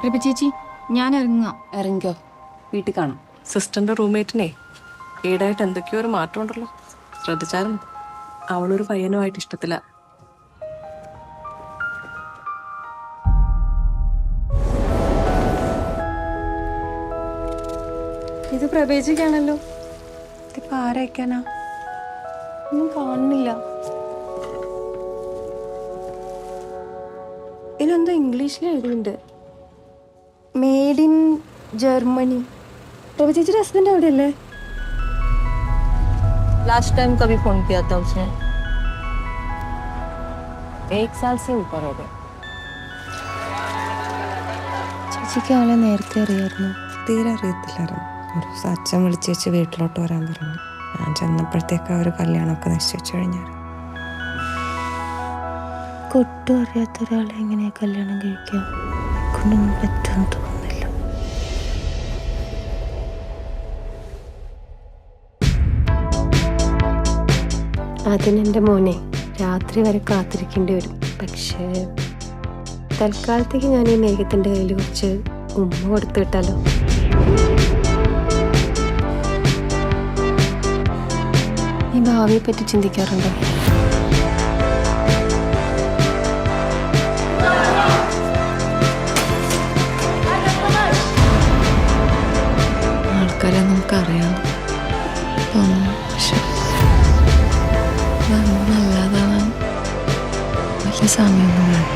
പ്രഭ ചേച്ചി ഞാൻ ഇറങ്ങാം. ഇറങ്ങിക്കോ, വീട്ടിൽ കാണാം. സിസ്റ്ററിന്റെ റൂംമേറ്റിനെ ഈടായിട്ട് എന്തൊക്കെയോ ഒരു മാറ്റം ഉണ്ടല്ലോ, ശ്രദ്ധിച്ചാലും അവളൊരു പയ്യനുമായിട്ട് ഇഷ്ടത്തില്ല. ഇത് പ്രവേശിക്കാണല്ലോ. ഇതിപ്പോ ആരയക്കാനാ? ഒന്നും കാണുന്നില്ല. ഇതിലെന്തോ ഇംഗ്ലീഷിൽ എഴുതിയിട്ടുണ്ട്, മെയ്ഡ് ഇൻ ജർമ്മनी. प्रभु ചേച്ചിയുടെ ഹസ്ബൻഡ് അവിടെയല്ലേ? लास्ट टाइम कभी फोन किया था उसने? 1 साल से ऊपर हो गया. ചേച്ചിക്ക് ആളെ നേരത്തെ അറിയായിരുന്നു? തീരെ അറിയത്തില്ലായിരുന്നു. ഒരു ദിവസം അച്ഛൻ വിളിച്ച് വെച്ച് വീട്ടിലോട്ട് വരാൻ പറഞ്ഞു. ഞാൻ ചെന്നപ്പോഴത്തേക്ക് അവർ കല്യാണമൊക്കെ നിശ്ചയിച്ചു കഴിഞ്ഞായിരുന്നു. കൊട്ടും അറിയാത്ത ഒരാളെ എങ്ങനെയാ കല്യാണം കഴിക്കാം? കൊണ്ടൊന്നും പറ്റുമെന്ന് തോന്നുന്നില്ല. അതിനെൻ്റെ മോനെ രാത്രി വരെ കാത്തിരിക്കേണ്ടി വരും. പക്ഷേ തൽക്കാലത്തേക്ക് ഞാൻ ഈ മേഘത്തിൻ്റെ കയ്യിൽ കുറച്ച് ഉമ്മ കൊടുത്തു വിട്ടാലോ? ഈ ഭാവിയെ പറ്റി ചിന്തിക്കാറുണ്ടോ? ആൾക്കാരെ നമുക്കറിയാം, പക്ഷെ നല്ലതാവാൻ വലിയ സമയമൊന്നും വേണം.